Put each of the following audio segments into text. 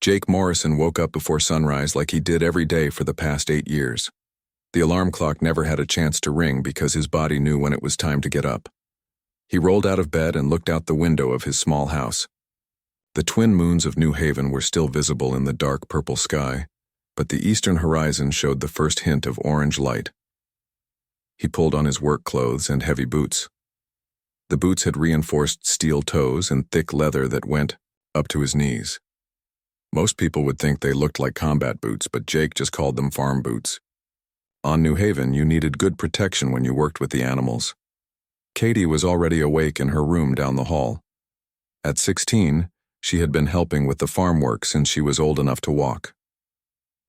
Jake Morrison woke up before sunrise like he did every day for the past 8 years. The alarm clock never had a chance to ring because his body knew when it was time to get up. He rolled out of bed and looked out the window of his small house. The twin moons of New Haven were still visible in the dark purple sky, but the eastern horizon showed the first hint of orange light. He pulled on his work clothes and heavy boots. The boots had reinforced steel toes and thick leather that went up to his knees. Most people would think they looked like combat boots, but Jake just called them farm boots. On New Haven, you needed good protection when you worked with the animals. Katie was already awake in her room down the hall. At 16, she had been helping with the farm work since she was old enough to walk.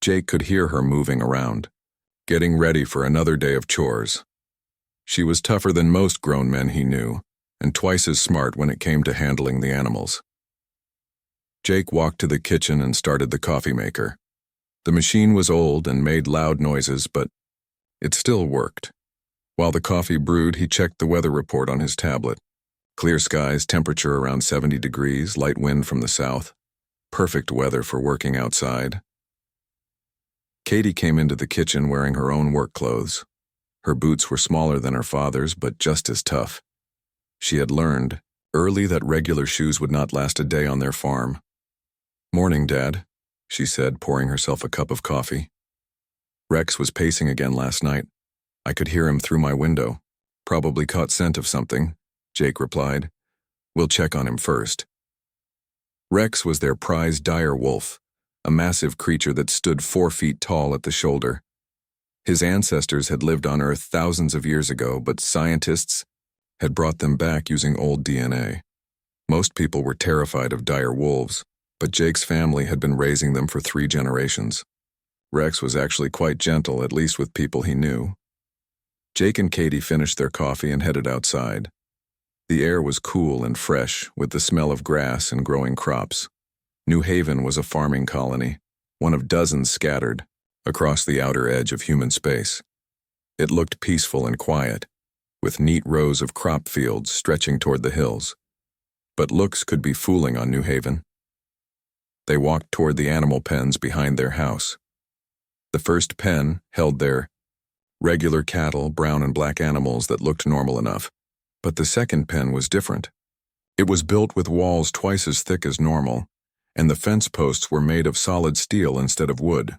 Jake could hear her moving around, getting ready for another day of chores. She was tougher than most grown men he knew, and twice as smart when it came to handling the animals. Jake walked to the kitchen and started the coffee maker. The machine was old and made loud noises, but it still worked. While the coffee brewed, he checked the weather report on his tablet. Clear skies, temperature around 70 degrees, light wind from the south. Perfect weather for working outside. Katie came into the kitchen wearing her own work clothes. Her boots were smaller than her father's, but just as tough. She had learned early that regular shoes would not last a day on their farm. "Morning, Dad," she said, pouring herself a cup of coffee. "Rex was pacing again last night. I could hear him through my window. Probably caught scent of something," Jake replied. "We'll check on him first." Rex was their prized dire wolf, a massive creature that stood 4 feet tall at the shoulder. His ancestors had lived on Earth thousands of years ago, but scientists had brought them back using old DNA. Most people were terrified of dire wolves, but Jake's family had been raising them for 3 generations. Rex was actually quite gentle, at least with people he knew. Jake and Katie finished their coffee and headed outside. The air was cool and fresh, with the smell of grass and growing crops. New Haven was a farming colony, one of dozens scattered across the outer edge of human space. It looked peaceful and quiet, with neat rows of crop fields stretching toward the hills. But looks could be fooling on New Haven. They walked toward the animal pens behind their house. The first pen held their regular cattle, brown and black animals that looked normal enough. But the second pen was different. It was built with walls twice as thick as normal, and the fence posts were made of solid steel instead of wood.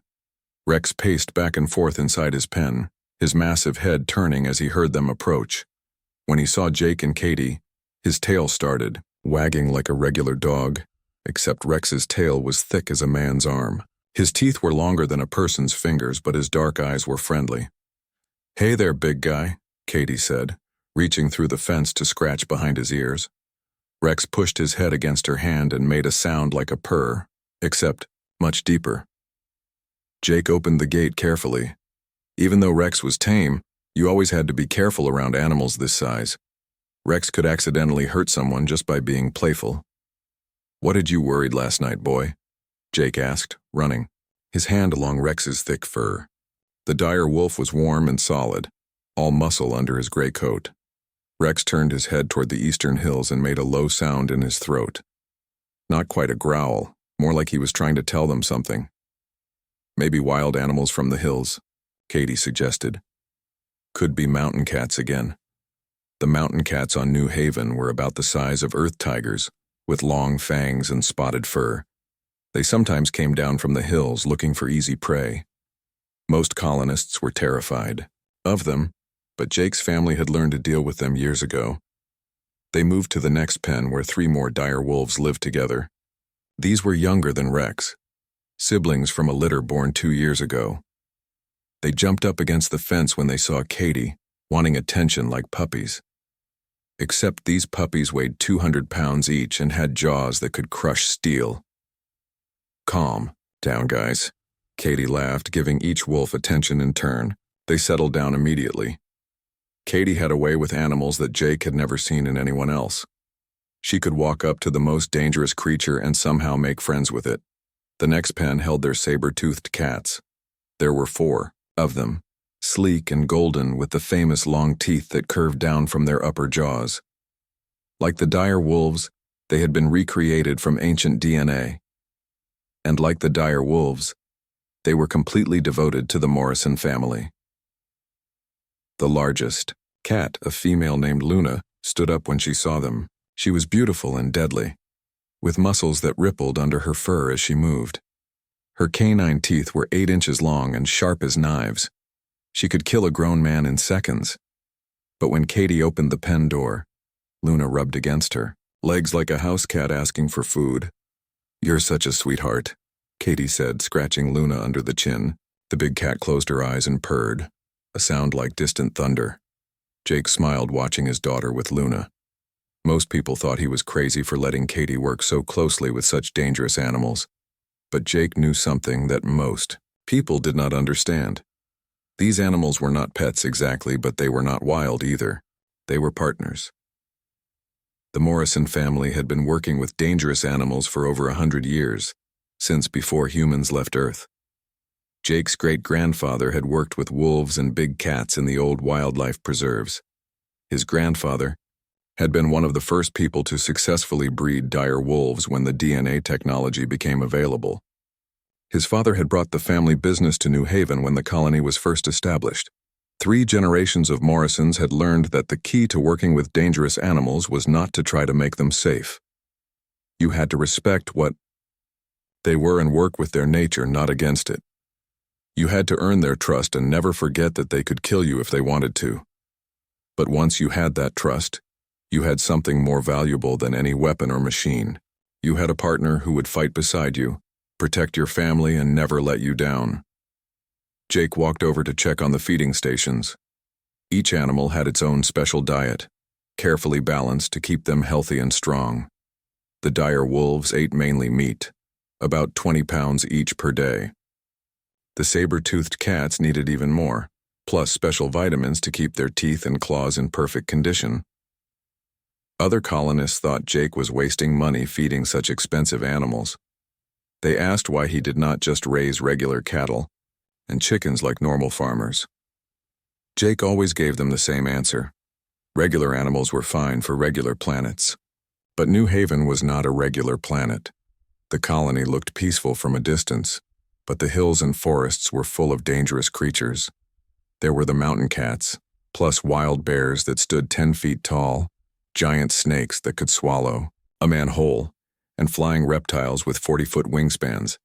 Rex paced back and forth inside his pen, his massive head turning as he heard them approach. When he saw Jake and Katie, his tail started, wagging like a regular dog, except Rex's tail was thick as a man's arm. His teeth were longer than a person's fingers, but his dark eyes were friendly. "Hey there, big guy," Katie said, reaching through the fence to scratch behind his ears. Rex pushed his head against her hand and made a sound like a purr, except much deeper. Jake opened the gate carefully. Even though Rex was tame, you always had to be careful around animals this size. Rex could accidentally hurt someone just by being playful. "What had you worried last night, boy?" Jake asked, running, his hand along Rex's thick fur. The dire wolf was warm and solid, all muscle under his gray coat. Rex turned his head toward the eastern hills and made a low sound in his throat. Not quite a growl, more like he was trying to tell them something. "Maybe wild animals from the hills," Katie suggested. "Could be mountain cats again." The mountain cats on New Haven were about the size of earth tigers, with long fangs and spotted fur. They sometimes came down from the hills looking for easy prey. Most colonists were terrified of them, but Jake's family had learned to deal with them years ago. They moved to the next pen where 3 more dire wolves lived together. These were younger than Rex, siblings from a litter born 2 years ago. They jumped up against the fence when they saw Katie, wanting attention like puppies. Except these puppies weighed 200 pounds each and had jaws that could crush steel. "Calm down, guys," Katie laughed, giving each wolf attention in turn. They settled down immediately. Katie had a way with animals that Jake had never seen in anyone else. She could walk up to the most dangerous creature and somehow make friends with it. The next pen held their saber-toothed cats. There were 4 of them, sleek and golden with the famous long teeth that curved down from their upper jaws. Like the dire wolves, they had been recreated from ancient DNA. And like the dire wolves, they were completely devoted to the Morrison family. The largest cat, a female named Luna, stood up when she saw them. She was beautiful and deadly, with muscles that rippled under her fur as she moved. Her canine teeth were 8 inches long and sharp as knives. She could kill a grown man in seconds. But when Katie opened the pen door, Luna rubbed against her, legs like a house cat asking for food. "You're such a sweetheart," Katie said, scratching Luna under the chin. The big cat closed her eyes and purred, a sound like distant thunder. Jake smiled watching his daughter with Luna. Most people thought he was crazy for letting Katie work so closely with such dangerous animals. But Jake knew something that most people did not understand. These animals were not pets exactly, but they were not wild either. They were partners. The Morrison family had been working with dangerous animals for over 100 years, since before humans left Earth. Jake's great-grandfather had worked with wolves and big cats in the old wildlife preserves. His grandfather had been one of the first people to successfully breed dire wolves when the DNA technology became available. His father had brought the family business to New Haven when the colony was first established. 3 generations of Morrisons had learned that the key to working with dangerous animals was not to try to make them safe. You had to respect what they were and work with their nature, not against it. You had to earn their trust and never forget that they could kill you if they wanted to. But once you had that trust, you had something more valuable than any weapon or machine. You had a partner who would fight beside you, protect your family, and never let you down. Jake walked over to check on the feeding stations. Each animal had its own special diet, carefully balanced to keep them healthy and strong. The dire wolves ate mainly meat, about 20 pounds each per day. The saber-toothed cats needed even more, plus special vitamins to keep their teeth and claws in perfect condition. Other colonists thought Jake was wasting money feeding such expensive animals. They asked why he did not just raise regular cattle and chickens like normal farmers. Jake always gave them the same answer. Regular animals were fine for regular planets. But New Haven was not a regular planet. The colony looked peaceful from a distance, but the hills and forests were full of dangerous creatures. There were the mountain cats, plus wild bears that stood 10 feet tall, giant snakes that could swallow a man whole, and flying reptiles with 40-foot wingspans.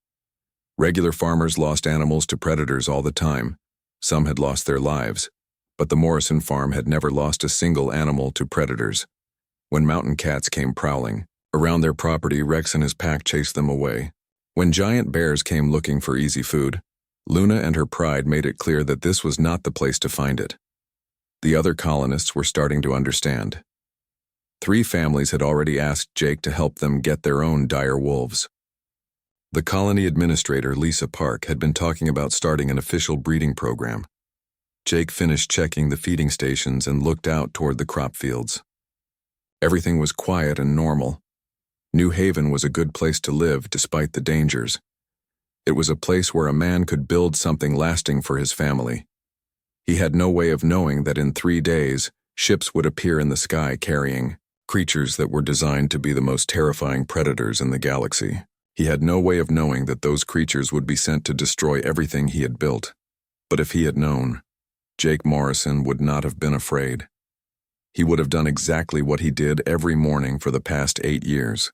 Regular farmers lost animals to predators all the time. Some had lost their lives, but the Morrison farm had never lost a single animal to predators. When mountain cats came prowling around their property, Rex and his pack chased them away. When giant bears came looking for easy food, Luna and her pride made it clear that this was not the place to find it. The other colonists were starting to understand. 3 families had already asked Jake to help them get their own dire wolves. The colony administrator, Lisa Park, had been talking about starting an official breeding program. Jake finished checking the feeding stations and looked out toward the crop fields. Everything was quiet and normal. New Haven was a good place to live despite the dangers. It was a place where a man could build something lasting for his family. He had no way of knowing that in 3 days, ships would appear in the sky carrying creatures that were designed to be the most terrifying predators in the galaxy. He had no way of knowing that those creatures would be sent to destroy everything he had built. But if he had known, Jake Morrison would not have been afraid. He would have done exactly what he did every morning for the past 8 years.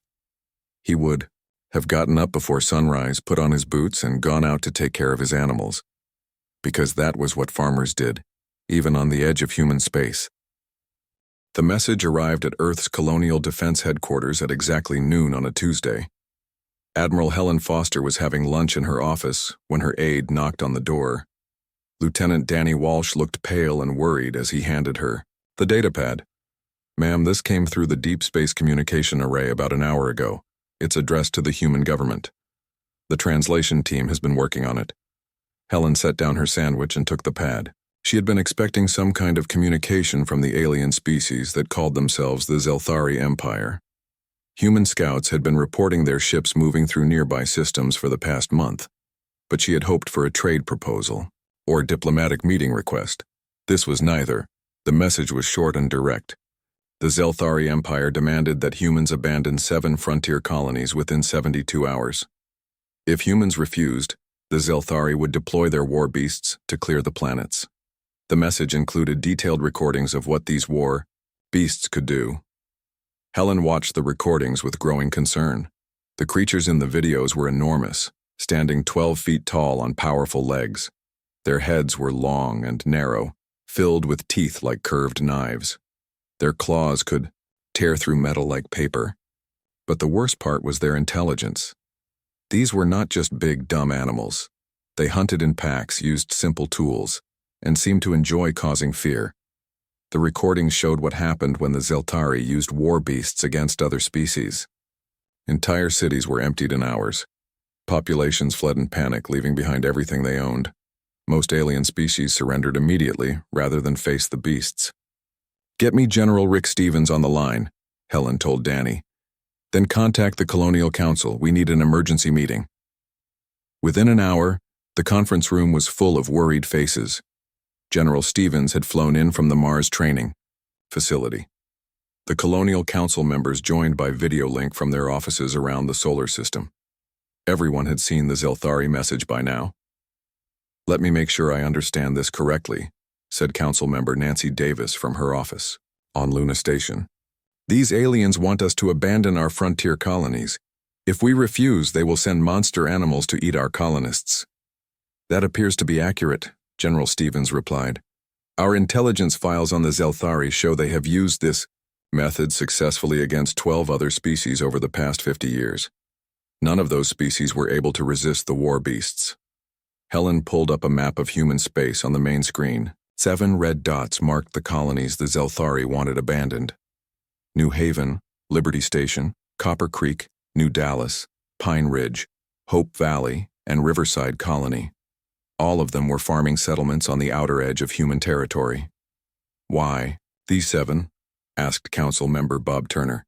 He would have gotten up before sunrise, put on his boots, and gone out to take care of his animals. Because that was what farmers did, even on the edge of human space. The message arrived at Earth's Colonial Defense Headquarters at exactly noon on a Tuesday. Admiral Helen Foster was having lunch in her office when her aide knocked on the door. Lieutenant Danny Walsh looked pale and worried as he handed her the datapad. "Ma'am, this came through the Deep Space Communication Array about an hour ago. It's addressed to the human government. The translation team has been working on it." Helen set down her sandwich and took the pad. She had been expecting some kind of communication from the alien species that called themselves the Zelthari Empire. Human scouts had been reporting their ships moving through nearby systems for the past month, but she had hoped for a trade proposal or a diplomatic meeting request. This was neither. The message was short and direct. The Zelthari Empire demanded that humans abandon 7 frontier colonies within 72 hours. If humans refused, the Zelthari would deploy their war beasts to clear the planets. The message included detailed recordings of what these war beasts could do. Helen watched the recordings with growing concern. The creatures in the videos were enormous, standing 12 feet tall on powerful legs. Their heads were long and narrow, filled with teeth like curved knives. Their claws could tear through metal like paper. But the worst part was their intelligence. These were not just big, dumb animals. They hunted in packs, used simple tools, and seemed to enjoy causing fear. The recordings showed what happened when the Zelthari used war beasts against other species. Entire cities were emptied in hours. Populations fled in panic, leaving behind everything they owned. Most alien species surrendered immediately, rather than face the beasts. "Get me General Rick Stevens on the line," Helen told Danny. "Then contact the Colonial Council. We need an emergency meeting." Within an hour, the conference room was full of worried faces. General Stevens had flown in from the Mars training facility. The Colonial Council members joined by video link from their offices around the solar system. Everyone had seen the Zelthari message by now. "Let me make sure I understand this correctly," said Council member Nancy Davis from her office on Luna Station. "These aliens want us to abandon our frontier colonies. If we refuse, they will send monster animals to eat our colonists." "That appears to be accurate," General Stevens replied. "Our intelligence files on the Zelthari show they have used this method successfully against 12 other species over the past 50 years. None of those species were able to resist the war beasts." Helen pulled up a map of human space on the main screen. 7 red dots marked the colonies the Zelthari wanted abandoned. New Haven, Liberty Station, Copper Creek, New Dallas, Pine Ridge, Hope Valley, and Riverside Colony. All of them were farming settlements on the outer edge of human territory. "Why these 7? Asked Council member Bob Turner.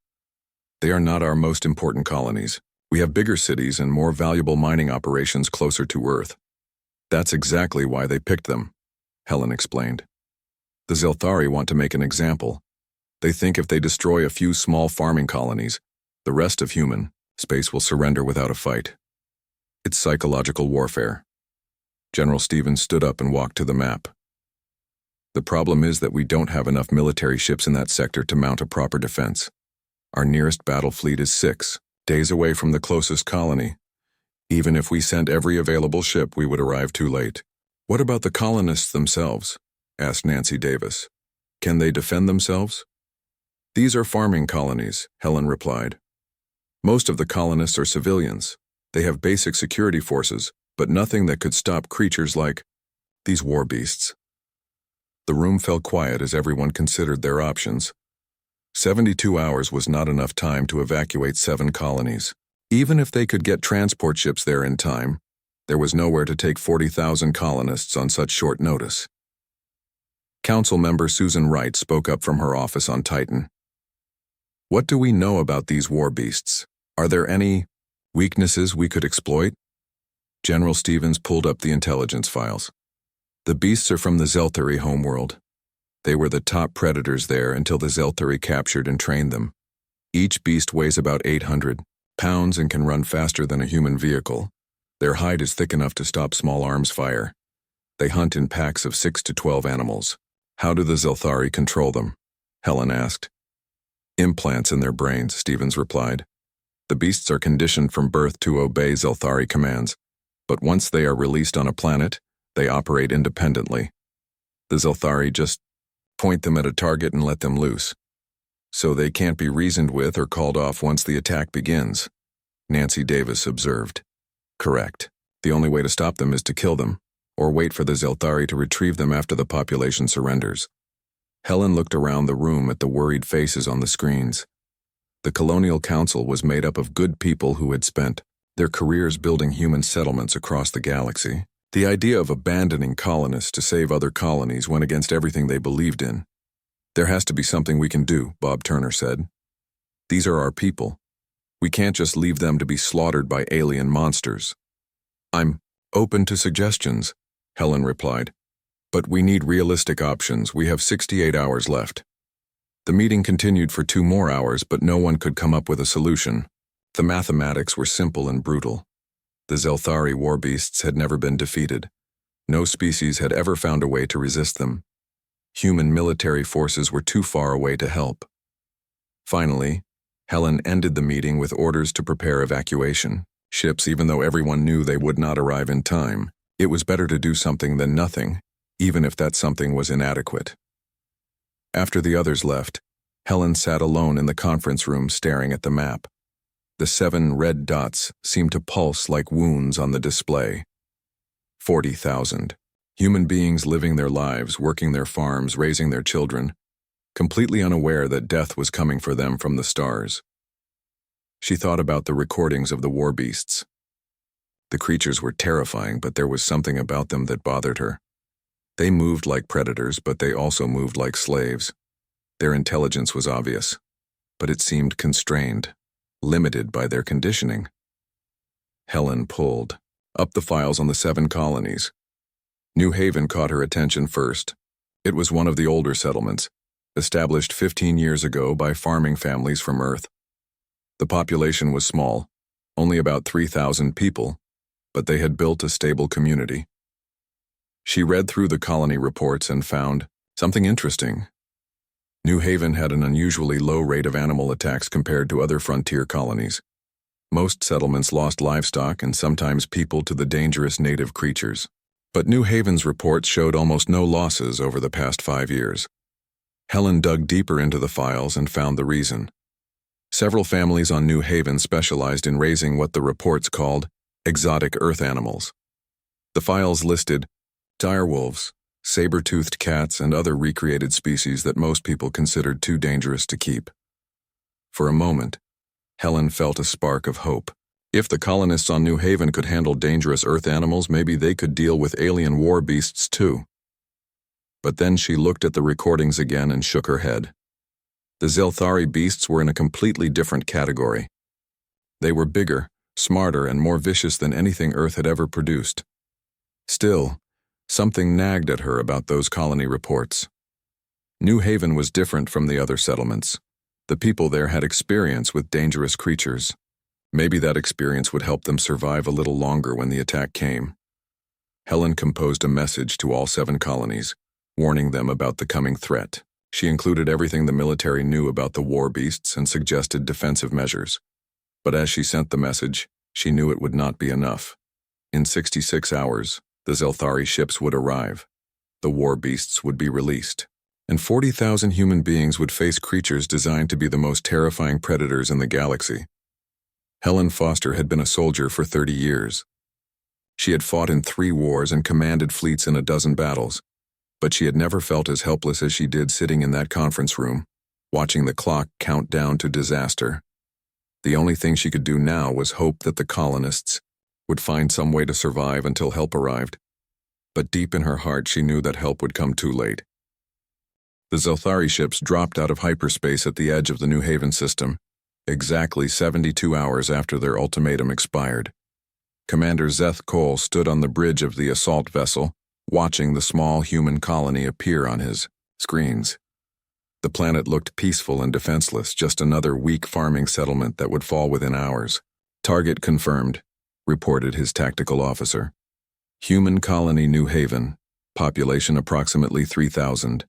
"They are not our most important colonies. We have bigger cities and more valuable mining operations closer to Earth." "That's exactly why they picked them," Helen explained. "The Zelthari want to make an example. They think if they destroy a few small farming colonies, the rest of human space will surrender without a fight. It's psychological warfare." General Stevens stood up and walked to the map. "The problem is that we don't have enough military ships in that sector to mount a proper defense. Our nearest battle fleet is 6 days away from the closest colony. Even if we sent every available ship, we would arrive too late." "What about the colonists themselves?" asked Nancy Davis. "Can they defend themselves?" "These are farming colonies," Helen replied. "Most of the colonists are civilians. They have basic security forces, but nothing that could stop creatures like these war beasts." The room fell quiet as everyone considered their options. 72 hours was not enough time to evacuate 7 colonies. Even if they could get transport ships there in time, there was nowhere to take 40,000 colonists on such short notice. Council member Susan Wright spoke up from her office on Titan. "What do we know about these war beasts? Are there any weaknesses we could exploit?" General Stevens pulled up the intelligence files. "The beasts are from the Zelthari homeworld. They were the top predators there until the Zelthari captured and trained them. Each beast weighs about 800 pounds and can run faster than a human vehicle. Their hide is thick enough to stop small arms fire. They hunt in packs of 6 to 12 animals." "How do the Zelthari control them?" Helen asked. "Implants in their brains," Stevens replied. "The beasts are conditioned from birth to obey Zelthari commands, but once they are released on a planet, they operate independently. The Zelthari just point them at a target and let them loose. So they can't be reasoned with or called off once the attack begins," Nancy Davis observed. "Correct. The only way to stop them is to kill them, or wait for the Zelthari to retrieve them after the population surrenders." Helen looked around the room at the worried faces on the screens. The Colonial Council was made up of good people who had spent their careers building human settlements across the galaxy. The idea of abandoning colonists to save other colonies went against everything they believed in. "There has to be something we can do," Bob Turner said. "These are our people. We can't just leave them to be slaughtered by alien monsters." "I'm open to suggestions," Helen replied. "But we need realistic options. We have 68 hours left." The meeting continued for 2 more hours, but no one could come up with a solution. The mathematics were simple and brutal. The Zelthari war beasts had never been defeated. No species had ever found a way to resist them. Human military forces were too far away to help. Finally, Helen ended the meeting with orders to prepare evacuation. Ships, even though everyone knew they would not arrive in time. It was better to do something than nothing, even if that something was inadequate. After the others left, Helen sat alone in the conference room staring at the map. The 7 red dots seemed to pulse like wounds on the display. 40,000. Human beings living their lives, working their farms, raising their children, completely unaware that death was coming for them from the stars. She thought about the recordings of the war beasts. The creatures were terrifying, but there was something about them that bothered her. They moved like predators, but they also moved like slaves. Their intelligence was obvious, but it seemed constrained, limited by their conditioning. Helen pulled up the files on the 7 colonies. New Haven caught her attention first. It was one of the older settlements, established 15 years ago by farming families from Earth. The population was small, only about 3,000 people, but they had built a stable community. She read through the colony reports and found something interesting. New Haven had an unusually low rate of animal attacks compared to other frontier colonies. Most settlements lost livestock and sometimes people to the dangerous native creatures. But New Haven's reports showed almost no losses over the past 5 years. Helen dug deeper into the files and found the reason. Several families on New Haven specialized in raising what the reports called exotic earth animals. The files listed direwolves, saber-toothed cats, and other recreated species that most people considered too dangerous to keep. For a moment, Helen felt a spark of hope. If the colonists on New Haven could handle dangerous earth animals, maybe they could deal with alien war beasts too. But then she looked at the recordings again and shook her head. The Zelthari beasts were in a completely different category. They were bigger, smarter, and more vicious than anything Earth had ever produced. Still, something nagged at her about those colony reports. New Haven was different from the other settlements. The people there had experience with dangerous creatures. Maybe that experience would help them survive a little longer when the attack came. Helen composed a message to all 7 colonies, warning them about the coming threat. She included everything the military knew about the war beasts and suggested defensive measures. But as she sent the message, she knew it would not be enough. In 66 hours, the Zelthari ships would arrive. The war beasts would be released. And 40,000 human beings would face creatures designed to be the most terrifying predators in the galaxy. Helen Foster had been a soldier for 30 years. She had fought in 3 wars and commanded fleets in a dozen battles. But she had never felt as helpless as she did sitting in that conference room, watching the clock count down to disaster. The only thing she could do now was hope that the colonists would find some way to survive until help arrived. But deep in her heart, she knew that help would come too late. The Zelthari ships dropped out of hyperspace at the edge of the New Haven system, exactly 72 hours after their ultimatum expired. Commander Zeth Cole stood on the bridge of the assault vessel, watching the small human colony appear on his screens. The planet looked peaceful and defenseless, just another weak farming settlement that would fall within hours. Target confirmed, reported his tactical officer. Human colony New Haven, population approximately 3,000.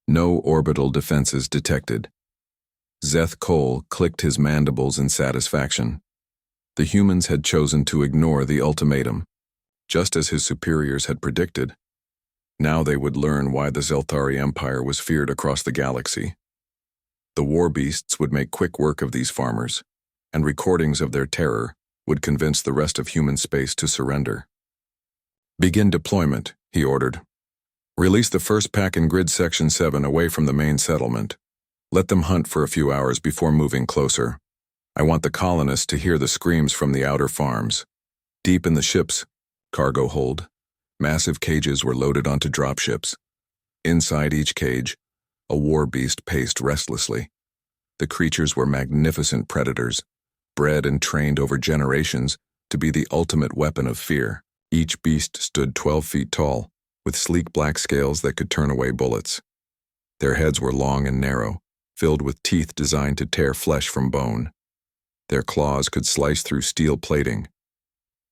No orbital defenses detected. Zeth Cole clicked his mandibles in satisfaction. The humans had chosen to ignore the ultimatum, just as his superiors had predicted. Now they would learn why the Zelthari Empire was feared across the galaxy. The war beasts would make quick work of these farmers, and recordings of their terror would convince the rest of human space to surrender. Begin deployment, he ordered. Release the first pack in Grid Section 7 away from the main settlement. Let them hunt for a few hours before moving closer. I want the colonists to hear the screams from the outer farms. Deep in the ship's cargo hold, massive cages were loaded onto dropships. Inside each cage, a war beast paced restlessly. The creatures were magnificent predators, bred and trained over generations to be the ultimate weapon of fear. Each beast stood 12 feet tall, with sleek black scales that could turn away bullets. Their heads were long and narrow, filled with teeth designed to tear flesh from bone. Their claws could slice through steel plating.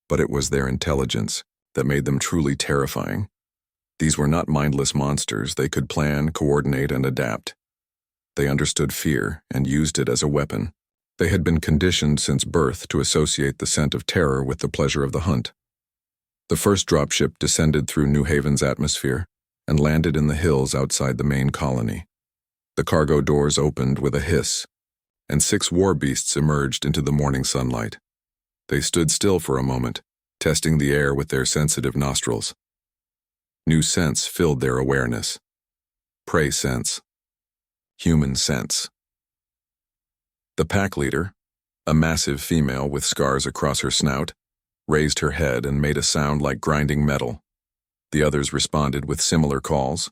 but it was their intelligence that made them truly terrifying. These were not mindless monsters. They could plan, coordinate, and adapt. They understood fear and used it as a weapon. They had been conditioned since birth to associate the scent of terror with the pleasure of the hunt. The first dropship descended through New Haven's atmosphere and landed in the hills outside the main colony. The cargo doors opened with a hiss, and 6 war beasts emerged into the morning sunlight. They stood still for a moment, testing the air with their sensitive nostrils. New scents filled their awareness. Prey scents. Human scents. The pack leader, a massive female with scars across her snout, raised her head and made a sound like grinding metal. The others responded with similar calls.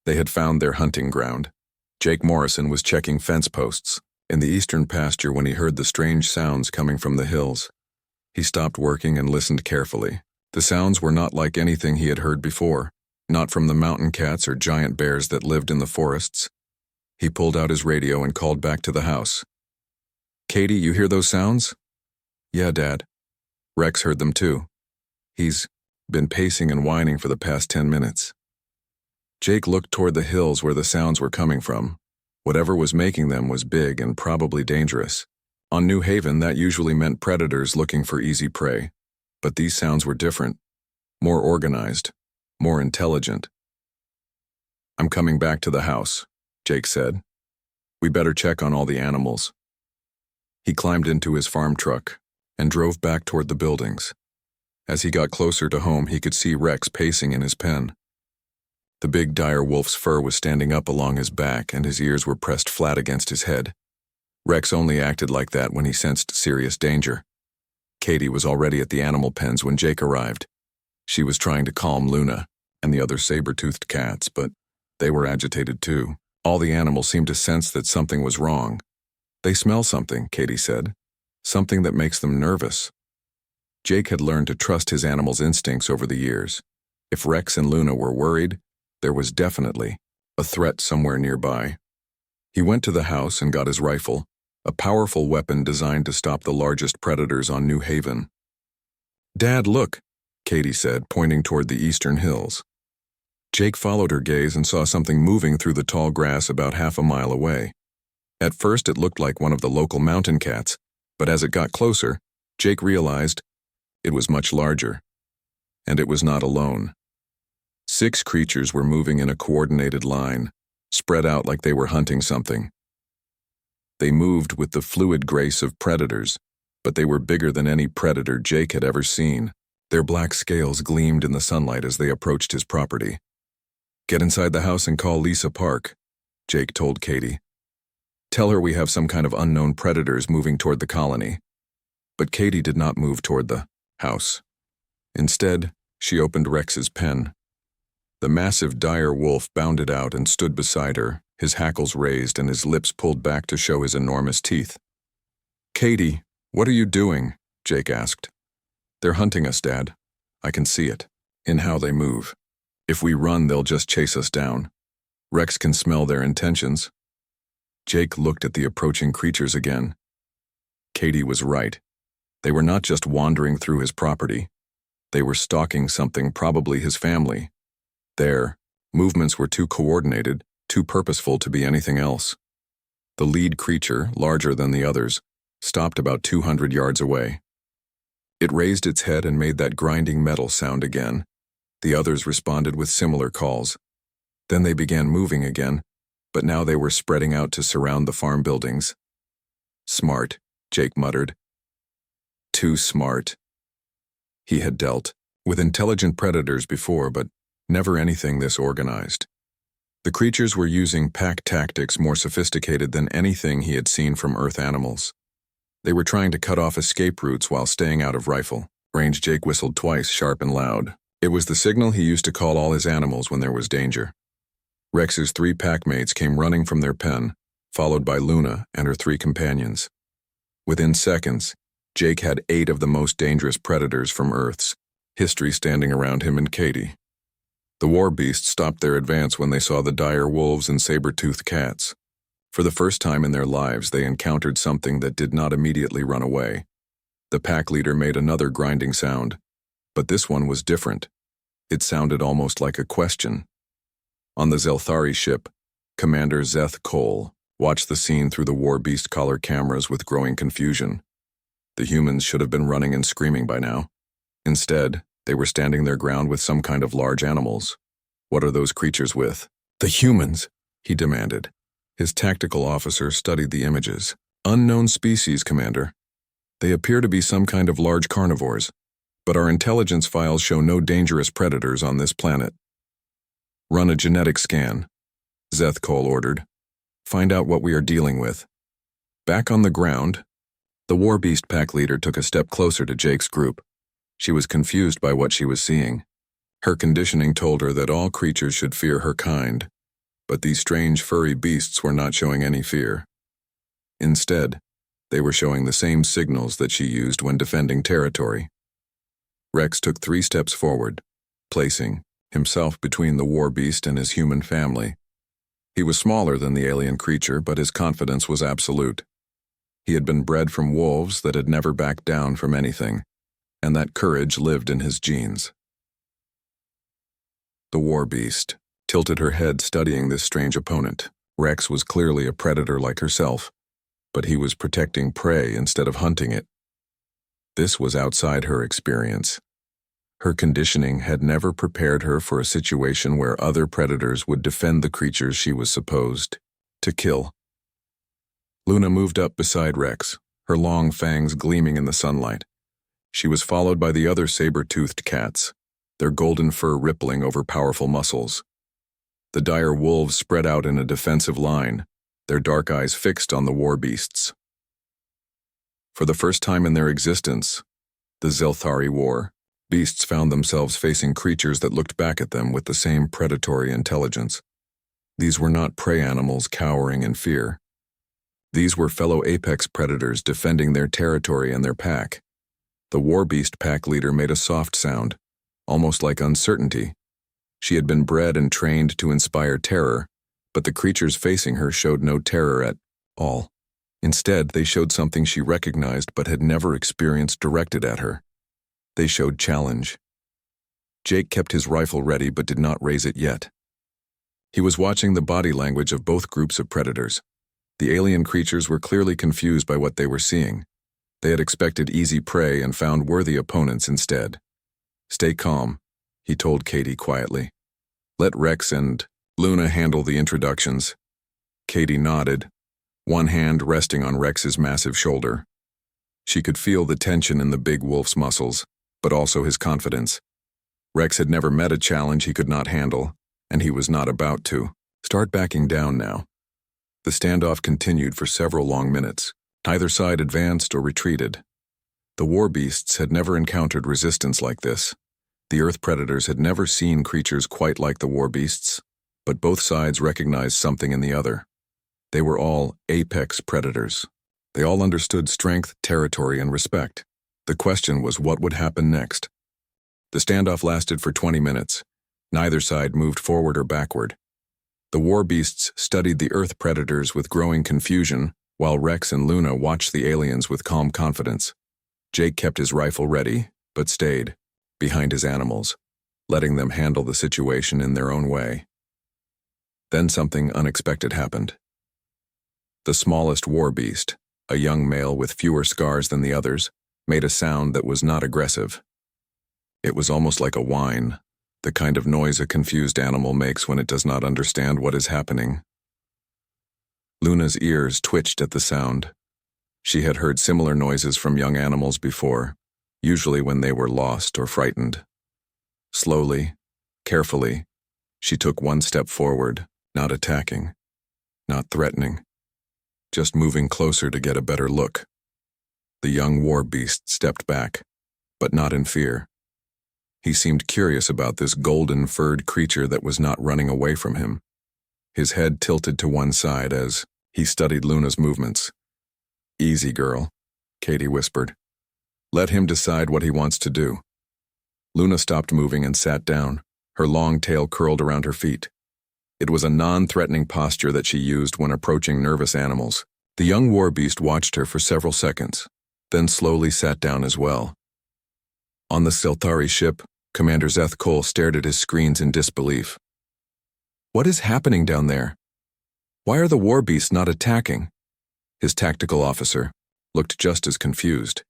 They had found their hunting ground. Jake Morrison was checking fence posts in the eastern pasture when he heard the strange sounds coming from the hills. He stopped working and listened carefully. The sounds were not like anything he had heard before, not from the mountain cats or giant bears that lived in the forests. He pulled out his radio and called back to the house. "Katie, you hear those sounds?" "Yeah, Dad." Rex heard them too. "He's been pacing and whining for the past 10 minutes. Jake looked toward the hills where the sounds were coming from. Whatever was making them was big and probably dangerous. On New Haven, that usually meant predators looking for easy prey. But these sounds were different, more organized, more intelligent. "I'm coming back to the house," Jake said. "We better check on all the animals." He climbed into his farm truck and drove back toward the buildings. As he got closer to home, he could see Rex pacing in his pen. The big dire wolf's fur was standing up along his back and his ears were pressed flat against his head. Rex only acted like that when he sensed serious danger. Katie was already at the animal pens when Jake arrived. She was trying to calm Luna and the other saber-toothed cats, but they were agitated too. All the animals seemed to sense that something was wrong. "They smell something," Katie said. "Something that makes them nervous." Jake had learned to trust his animals' instincts over the years. If Rex and Luna were worried, there was definitely a threat somewhere nearby. He went to the house and got his rifle, a powerful weapon designed to stop the largest predators on New Haven. "Dad, look," Katie said, pointing toward the eastern hills. Jake followed her gaze and saw something moving through the tall grass about half a mile away. At first it looked like one of the local mountain cats, but as it got closer, Jake realized it was much larger. And it was not alone. 6 creatures were moving in a coordinated line, spread out like they were hunting something. They moved with the fluid grace of predators, but they were bigger than any predator Jake had ever seen. Their black scales gleamed in the sunlight as they approached his property. "Get inside the house and call Lisa Park," Jake told Katie. "Tell her we have some kind of unknown predators moving toward the colony." But Katie did not move toward the house. Instead, she opened Rex's pen. The massive dire wolf bounded out and stood beside her, his hackles raised and his lips pulled back to show his enormous teeth. "Katie, what are you doing?" Jake asked. "They're hunting us, Dad. I can see it, in how they move. If we run, they'll just chase us down. Rex can smell their intentions." Jake looked at the approaching creatures again. Katie was right. They were not just wandering through his property. They were stalking something, probably his family. Their movements were too coordinated, too purposeful to be anything else. The lead creature, larger than the others, stopped about 200 yards away. It raised its head and made that grinding metal sound again. The others responded with similar calls. Then they began moving again, but now they were spreading out to surround the farm buildings. "Smart," Jake muttered. "Too smart." He had dealt with intelligent predators before, but never anything this organized. The creatures were using pack tactics more sophisticated than anything he had seen from Earth animals. They were trying to cut off escape routes while staying out of rifle range. Jake whistled twice, sharp and loud. It was the signal he used to call all his animals when there was danger. Rex's 3 packmates came running from their pen, followed by Luna and her 3 companions. Within seconds, Jake had 8 of the most dangerous predators from Earth's history standing around him and Katie. The war beasts stopped their advance when they saw the dire wolves and saber-toothed cats. For the first time in their lives, they encountered something that did not immediately run away. The pack leader made another grinding sound, but this one was different. It sounded almost like a question. On the Zelthari ship, Commander Zeth Cole watched the scene through the war beast collar cameras with growing confusion. The humans should have been running and screaming by now. Instead, they were standing their ground with some kind of large animals. What are those creatures with? The humans, he demanded. His tactical officer studied the images. Unknown species, Commander. They appear to be some kind of large carnivores, but our intelligence files show no dangerous predators on this planet. Run a genetic scan, Zeth Cole ordered. Find out what we are dealing with. Back on the ground, the war beast pack leader took a step closer to Jake's group. She was confused by what she was seeing. Her conditioning told her that all creatures should fear her kind, but these strange furry beasts were not showing any fear. Instead, they were showing the same signals that she used when defending territory. Rex took 3 steps forward, placing himself between the war beast and his human family. He was smaller than the alien creature, but his confidence was absolute. He had been bred from wolves that had never backed down from anything, and that courage lived in his genes. The war beast tilted her head, studying this strange opponent. Rex was clearly a predator like herself, but he was protecting prey instead of hunting it. This was outside her experience. Her conditioning had never prepared her for a situation where other predators would defend the creatures she was supposed to kill. Luna moved up beside Rex, her long fangs gleaming in the sunlight. She was followed by the other saber-toothed cats, their golden fur rippling over powerful muscles. The dire wolves spread out in a defensive line, their dark eyes fixed on the war beasts. For the first time in their existence, the Zelthari War, beasts found themselves facing creatures that looked back at them with the same predatory intelligence. These were not prey animals cowering in fear. These were fellow apex predators defending their territory and their pack. The war beast pack leader made a soft sound, almost like uncertainty. She had been bred and trained to inspire terror, but the creatures facing her showed no terror at all. Instead, they showed something she recognized but had never experienced directed at her. They showed challenge. Jake kept his rifle ready but did not raise it yet. He was watching the body language of both groups of predators. The alien creatures were clearly confused by what they were seeing. They had expected easy prey and found worthy opponents instead. Stay calm, he told Katie quietly. Let Rex and Luna handle the introductions. Katie nodded, one hand resting on Rex's massive shoulder. She could feel the tension in the big wolf's muscles, but also his confidence. Rex had never met a challenge he could not handle, and he was not about to. Start backing down now. The standoff continued for several long minutes. Neither side advanced or retreated. The war beasts had never encountered resistance like this. The Earth predators had never seen creatures quite like the war beasts, but both sides recognized something in the other. They were all apex predators. They all understood strength, territory, and respect. The question was what would happen next. The standoff lasted for 20 minutes. Neither side moved forward or backward. The war beasts studied the Earth predators with growing confusion, while Rex and Luna watched the aliens with calm confidence. Jake kept his rifle ready, but stayed behind his animals, letting them handle the situation in their own way. Then something unexpected happened. The smallest war beast, a young male with fewer scars than the others, made a sound that was not aggressive. It was almost like a whine, the kind of noise a confused animal makes when it does not understand what is happening. Luna's ears twitched at the sound. She had heard similar noises from young animals before, usually when they were lost or frightened. Slowly, carefully, she took one step forward, not attacking, not threatening, just moving closer to get a better look. The young war beast stepped back, but not in fear. He seemed curious about this golden-furred creature that was not running away from him. His head tilted to one side as he studied Luna's movements. Easy, girl, Katie whispered. Let him decide what he wants to do. Luna stopped moving and sat down, her long tail curled around her feet. It was a non-threatening posture that she used when approaching nervous animals. The young war beast watched her for several seconds. then slowly sat down as well. On the Silthari ship, Commander Zeth Cole stared at his screens in disbelief. What is happening down there? Why are the war beasts not attacking? His tactical officer looked just as confused.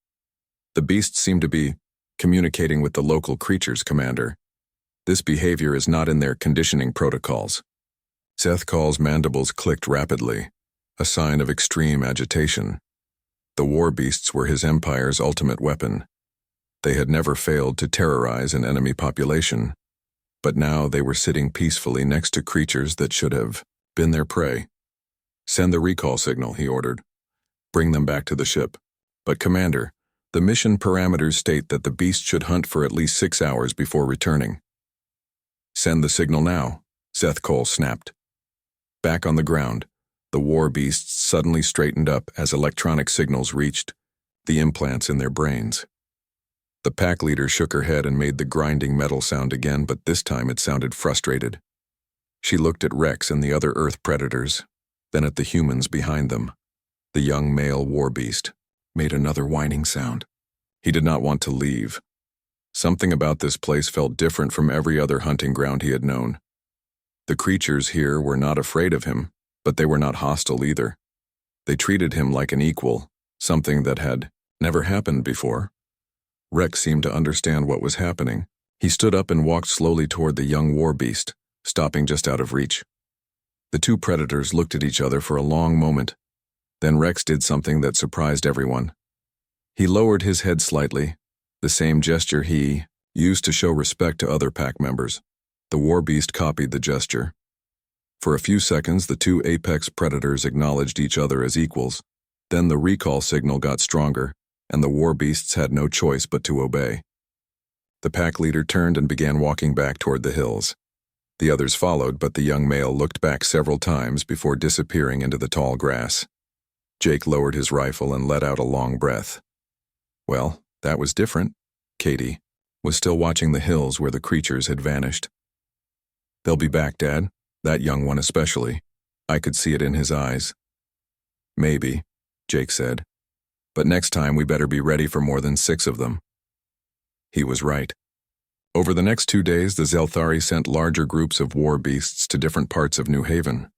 The beasts seem to be communicating with the local creatures, Commander. This behavior is not in their conditioning protocols. Zeth Cole's mandibles clicked rapidly, a sign of extreme agitation. The war beasts were his empire's ultimate weapon. They had never failed to terrorize an enemy population, but now they were sitting peacefully next to creatures that should have been their prey. Send the recall signal, he ordered. Bring them back to the ship. But Commander, the mission parameters state that the beast should hunt for at least 6 hours before returning. Send the signal now, Zeth Cole snapped. Back on the ground, the war beasts suddenly straightened up as electronic signals reached the implants in their brains. The pack leader shook her head and made the grinding metal sound again, but this time it sounded frustrated. She looked at Rex and the other Earth predators, then at the humans behind them. The young male war beast made another whining sound. He did not want to leave. Something about this place felt different from every other hunting ground he had known. The creatures here were not afraid of him, but they were not hostile either. They treated him like an equal, something that had never happened before. Rex seemed to understand what was happening. He stood up and walked slowly toward the young war beast, stopping just out of reach. The two predators looked at each other for a long moment. Then Rex did something that surprised everyone. He lowered his head slightly, the same gesture he used to show respect to other pack members. The war beast copied the gesture. For a few seconds, the two apex predators acknowledged each other as equals. Then the recall signal got stronger, and the war beasts had no choice but to obey. The pack leader turned and began walking back toward the hills. The others followed, but the young male looked back several times before disappearing into the tall grass. Jake lowered his rifle and let out a long breath. Well, that was different. Katie was still watching the hills where the creatures had vanished. They'll be back, Dad. That young one especially. I could see it in his eyes. Maybe, Jake said. But next time we better be ready for more than 6 of them. He was right. Over the next 2 days, the Zelthari sent larger groups of war beasts to different parts of New Haven.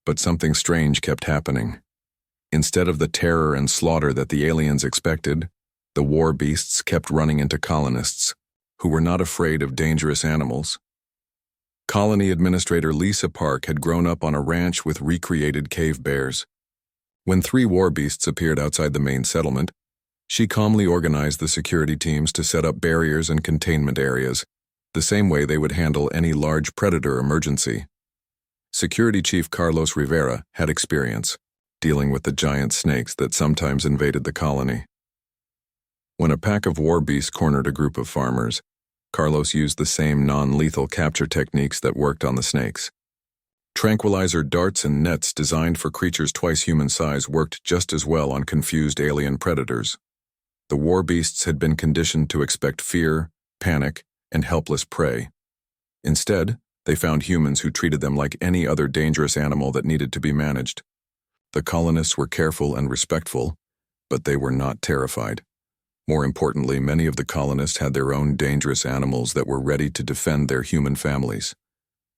But something strange kept happening. Instead of the terror and slaughter that the aliens expected, the war beasts kept running into colonists, who were not afraid of dangerous animals. Colony Administrator Lisa Park had grown up on a ranch with recreated cave bears. When 3 war beasts appeared outside the main settlement, she calmly organized the security teams to set up barriers and containment areas, the same way they would handle any large predator emergency. Security Chief Carlos Rivera had experience dealing with the giant snakes that sometimes invaded the colony. When a pack of war beasts cornered a group of farmers, Carlos used the same non-lethal capture techniques that worked on the snakes. Tranquilizer darts and nets designed for creatures twice human size worked just as well on confused alien predators. The war beasts had been conditioned to expect fear, panic, and helpless prey. Instead, they found humans who treated them like any other dangerous animal that needed to be managed. The colonists were careful and respectful, but they were not terrified. More importantly, many of the colonists had their own dangerous animals that were ready to defend their human families.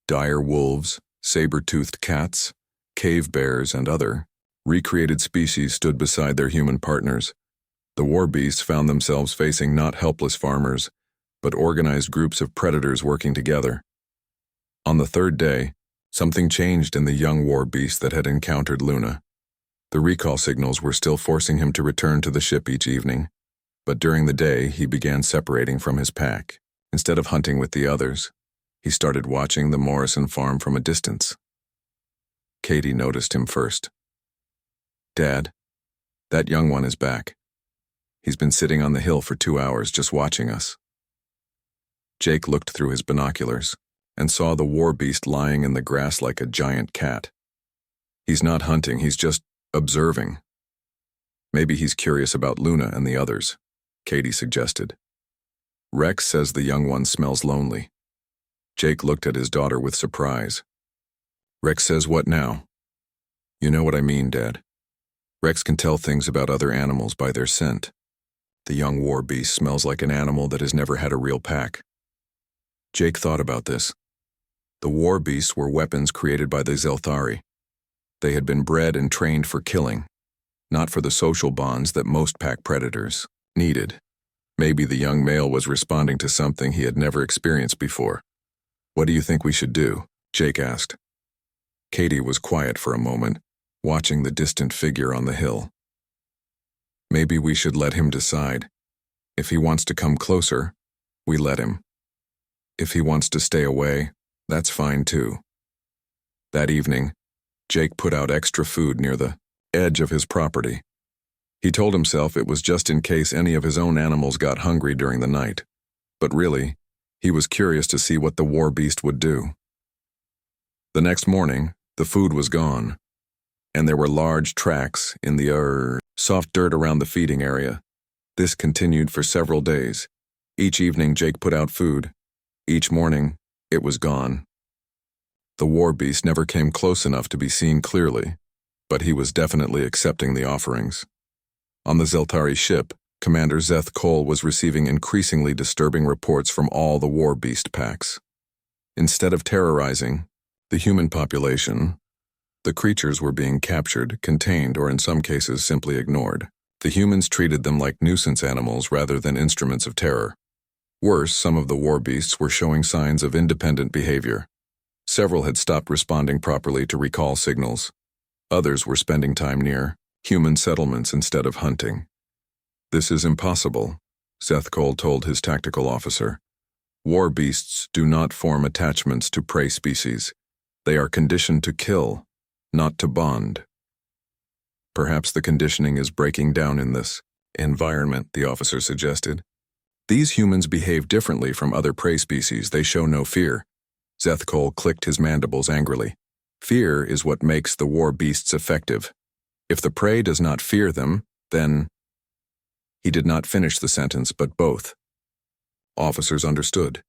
Dire wolves, saber-toothed cats, cave bears, and other recreated species stood beside their human partners. The war beasts found themselves facing not helpless farmers, but organized groups of predators working together. On the 3rd day, something changed in the young war beast that had encountered Luna. The recall signals were still forcing him to return to the ship each evening, but during the day he began separating from his pack. Instead of hunting with the others, he started watching the Morrison farm from a distance. Katie noticed him first. Dad, that young one is back. He's been sitting on the hill for 2 hours just watching us. Jake looked through his binoculars and saw the war beast lying in the grass like a giant cat. He's not hunting, he's just observing. Maybe he's curious about Luna and the others, Katie suggested. Rex says the young one smells lonely. Jake looked at his daughter with surprise. Rex says what now? You know what I mean, Dad. Rex can tell things about other animals by their scent. The young war beast smells like an animal that has never had a real pack. Jake thought about this. The war beasts were weapons created by the Zelthari. They had been bred and trained for killing, not for the social bonds that most pack predators needed. Maybe the young male was responding to something he had never experienced before. "What do you think we should do?" Jake asked. Katie was quiet for a moment, watching the distant figure on the hill. "Maybe we should let him decide. If he wants to come closer, we let him. If he wants to stay away, that's fine too." That evening, Jake put out extra food near the edge of his property. He told himself it was just in case any of his own animals got hungry during the night. But really, he was curious to see what the war beast would do. The next morning, the food was gone, and there were large tracks in the soft dirt around the feeding area. This continued for several days. Each evening Jake put out food. Each morning, it was gone. The war beast never came close enough to be seen clearly, but he was definitely accepting the offerings. On the Zeltari ship, Commander Zeth Cole was receiving increasingly disturbing reports from all the war beast packs. Instead of terrorizing the human population, the creatures were being captured, contained, or in some cases simply ignored. The humans treated them like nuisance animals rather than instruments of terror. Worse, some of the war beasts were showing signs of independent behavior. Several had stopped responding properly to recall signals. Others were spending time near human settlements instead of hunting. "This is impossible," Zeth Cole told his tactical officer. "War beasts do not form attachments to prey species. They are conditioned to kill, not to bond." "Perhaps the conditioning is breaking down in this environment," the officer suggested. "These humans behave differently from other prey species. They show no fear." Zeth Cole clicked his mandibles angrily. "Fear is what makes the war beasts effective. If the prey does not fear them, then—" He did not finish the sentence, but both officers understood.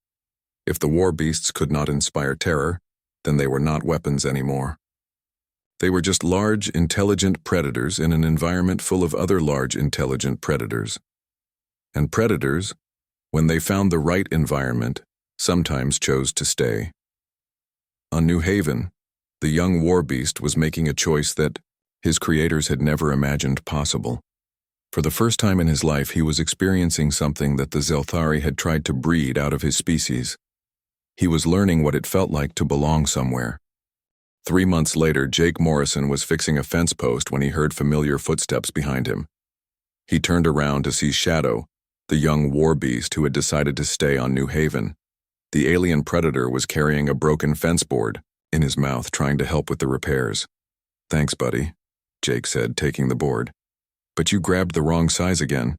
If the war beasts could not inspire terror, then they were not weapons anymore. They were just large, intelligent predators in an environment full of other large, intelligent predators. And predators, when they found the right environment, sometimes chose to stay. On New Haven, the young war beast was making a choice that his creators had never imagined possible. For the first time in his life, he was experiencing something that the Zelthari had tried to breed out of his species. He was learning what it felt like to belong somewhere. 3 months later, Jake Morrison was fixing a fence post when he heard familiar footsteps behind him. He turned around to see Shadow, the young war beast who had decided to stay on New Haven. The alien predator was carrying a broken fence board in his mouth, trying to help with the repairs. "Thanks, buddy," Jake said, taking the board. "But you grabbed the wrong size again."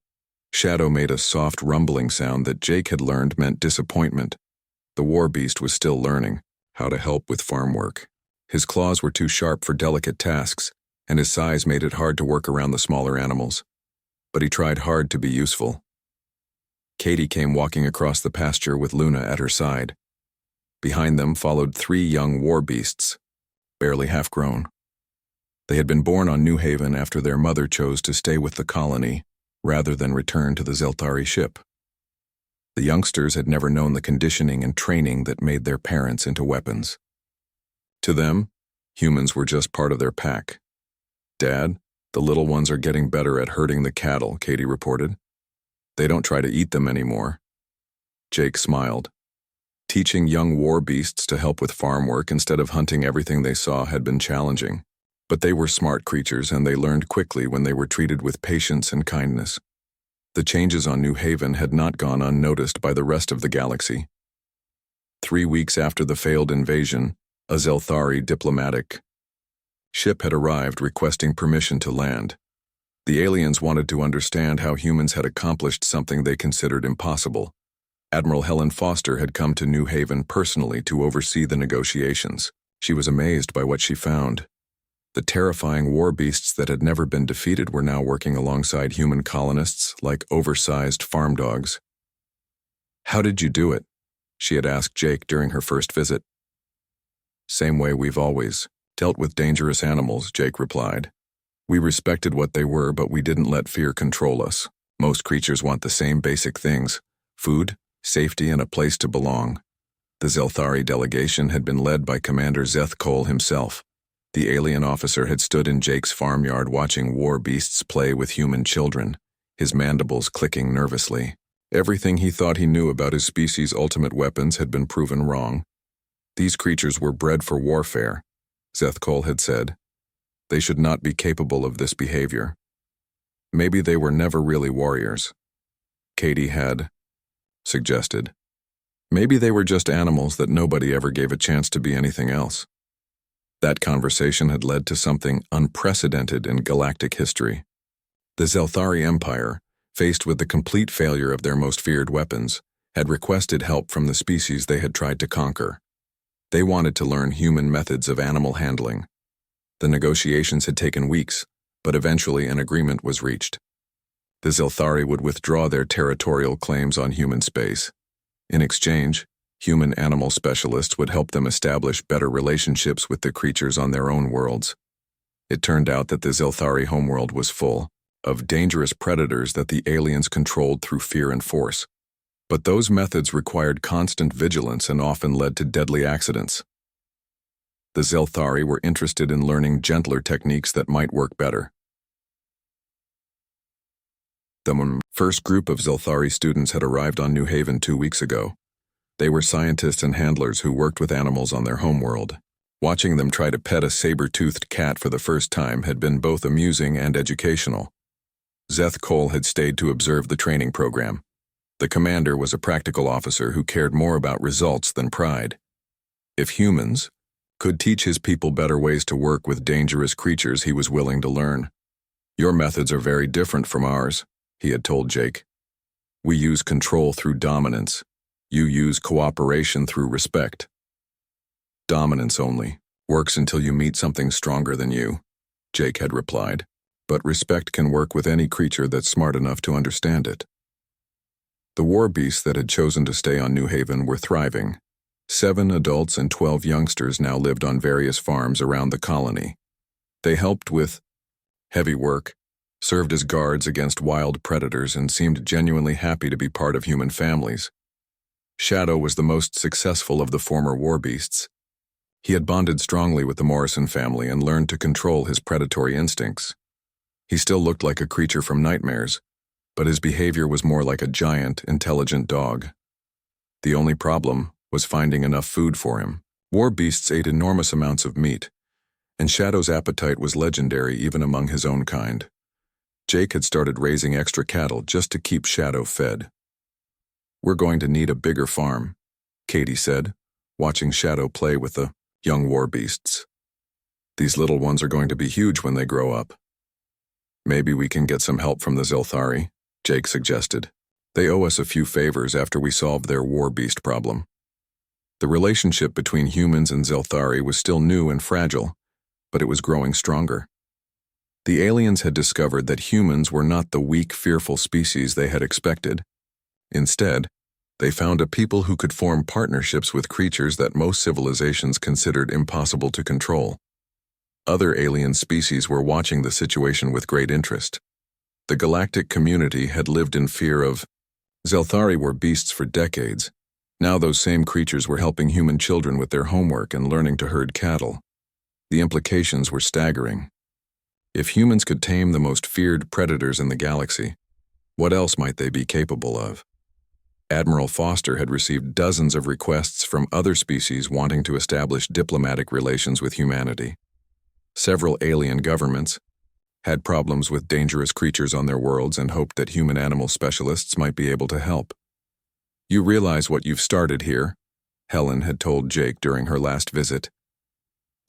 Shadow made a soft rumbling sound that Jake had learned meant disappointment. The war beast was still learning how to help with farm work. His claws were too sharp for delicate tasks, and his size made it hard to work around the smaller animals. But he tried hard to be useful. Katie came walking across the pasture with Luna at her side. Behind them followed 3 young war beasts, barely half-grown. They had been born on New Haven after their mother chose to stay with the colony rather than return to the Zeltari ship. The youngsters had never known the conditioning and training that made their parents into weapons. To them, humans were just part of their pack. "Dad, the little ones are getting better at herding the cattle," Katie reported. "They don't try to eat them anymore." Jake smiled. Teaching young war beasts to help with farm work instead of hunting everything they saw had been challenging. But they were smart creatures, and they learned quickly when they were treated with patience and kindness. The changes on New Haven had not gone unnoticed by the rest of the galaxy. 3 weeks after the failed invasion, a Zelthari diplomatic ship had arrived requesting permission to land. The aliens wanted to understand how humans had accomplished something they considered impossible. Admiral Helen Foster had come to New Haven personally to oversee the negotiations. She was amazed by what she found. The terrifying war beasts that had never been defeated were now working alongside human colonists like oversized farm dogs. "How did you do it?" she had asked Jake during her first visit. "Same way we've always dealt with dangerous animals," Jake replied. "We respected what they were, but we didn't let fear control us." Most creatures want the same basic things: food, safety, and a place to belong. The Zelthari delegation had been led by Commander Zeth Cole himself. The alien officer had stood in Jake's farmyard watching war beasts play with human children, his mandibles clicking nervously. Everything he thought he knew about his species' ultimate weapons had been proven wrong. These creatures were bred for warfare, Zeth Cole had said. They should not be capable of this behavior. Maybe they were never really warriors, Katie had suggested. Maybe they were just animals that nobody ever gave a chance to be anything else. That conversation had led to something unprecedented in galactic history. The Zelthari Empire, faced with the complete failure of their most feared weapons, had requested help from the species they had tried to conquer. They wanted to learn human methods of animal handling. The negotiations had taken weeks, but eventually an agreement was reached. The Zelthari would withdraw their territorial claims on human space. In exchange, human animal specialists would help them establish better relationships with the creatures on their own worlds. It turned out that the Zelthari homeworld was full of dangerous predators that the aliens controlled through fear and force. But those methods required constant vigilance and often led to deadly accidents. The Zelthari were interested in learning gentler techniques that might work better. The first group of Zelthari students had arrived on New Haven 2 weeks ago. They were scientists and handlers who worked with animals on their homeworld. Watching them try to pet a saber-toothed cat for the first time had been both amusing and educational. Zeth Cole had stayed to observe the training program. The commander was a practical officer who cared more about results than pride. If humans could teach his people better ways to work with dangerous creatures, he was willing to learn. "Your methods are very different from ours," he had told Jake. "We use control through dominance. You use cooperation through respect." "Dominance only works until you meet something stronger than you," Jake had replied. "But respect can work with any creature that's smart enough to understand it." The war beasts that had chosen to stay on New Haven were thriving. 7 adults and 12 youngsters now lived on various farms around the colony. They helped with heavy work, served as guards against wild predators, and seemed genuinely happy to be part of human families. Shadow was the most successful of the former war beasts. He had bonded strongly with the Morrison family and learned to control his predatory instincts. He still looked like a creature from nightmares, but his behavior was more like a giant, intelligent dog. The only problem was finding enough food for him. War beasts ate enormous amounts of meat, and Shadow's appetite was legendary even among his own kind. Jake had started raising extra cattle just to keep Shadow fed. "We're going to need a bigger farm," Katie said, watching Shadow play with the young war beasts. "These little ones are going to be huge when they grow up." "Maybe we can get some help from the Zelthari," Jake suggested. "They owe us a few favors after we solved their war beast problem." The relationship between humans and Zelthari was still new and fragile, but it was growing stronger. The aliens had discovered that humans were not the weak, fearful species they had expected. Instead, they found a people who could form partnerships with creatures that most civilizations considered impossible to control. Other alien species were watching the situation with great interest. The galactic community had lived in fear of Zelthari were beasts for decades. Now those same creatures were helping human children with their homework and learning to herd cattle. The implications were staggering. If humans could tame the most feared predators in the galaxy, what else might they be capable of? Admiral Foster had received dozens of requests from other species wanting to establish diplomatic relations with humanity. Several alien governments had problems with dangerous creatures on their worlds and hoped that human animal specialists might be able to help. "You realize what you've started here," Helen had told Jake during her last visit.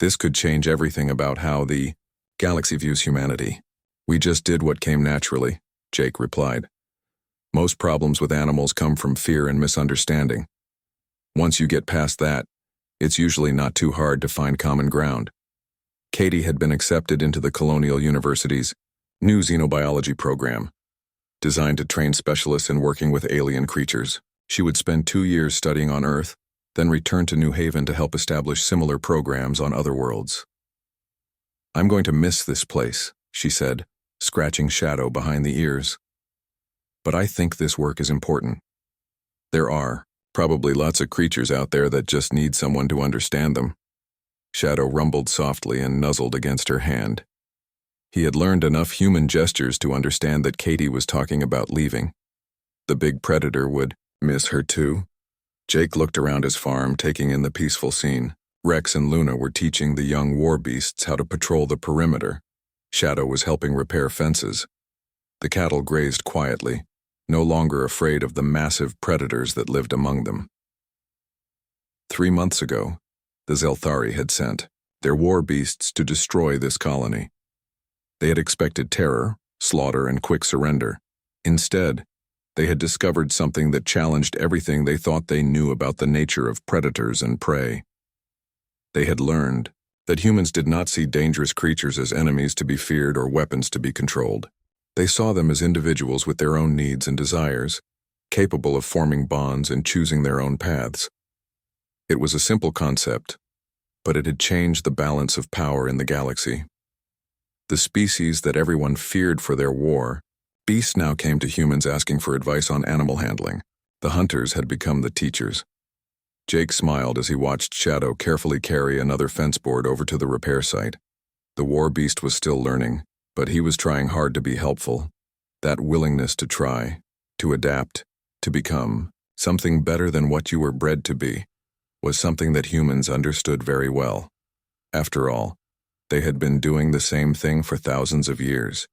"This could change everything about how the galaxy views humanity." "We just did what came naturally," Jake replied. "Most problems with animals come from fear and misunderstanding. Once you get past that, it's usually not too hard to find common ground." Katie had been accepted into the Colonial University's new xenobiology program, designed to train specialists in working with alien creatures. She would spend 2 years studying on Earth, then return to New Haven to help establish similar programs on other worlds. "I'm going to miss this place," she said, scratching Shadow behind the ears. But I think this work is important. There are probably lots of creatures out there that just need someone to understand them. Shadow rumbled softly and nuzzled against her hand. He had learned enough human gestures to understand that Katie was talking about leaving. The big predator would miss her too. Jake looked around his farm, taking in the peaceful scene. Rex and Luna were teaching the young war beasts how to patrol the perimeter. Shadow was helping repair fences. The cattle grazed quietly, no longer afraid of the massive predators that lived among them. 3 months ago, the Zelthari had sent their war beasts to destroy this colony. They had expected terror, slaughter, and quick surrender. Instead, they had discovered something that challenged everything they thought they knew about the nature of predators and prey. They had learned that humans did not see dangerous creatures as enemies to be feared or weapons to be controlled. They saw them as individuals with their own needs and desires, capable of forming bonds and choosing their own paths. It was a simple concept, but it had changed the balance of power in the galaxy. The species that everyone feared for their war, beasts now came to humans asking for advice on animal handling. The hunters had become the teachers. Jake smiled as he watched Shadow carefully carry another fence board over to the repair site. The war beast was still learning, but he was trying hard to be helpful. That willingness to try, to adapt, to become something better than what you were bred to be, was something that humans understood very well. After all, they had been doing the same thing for thousands of years.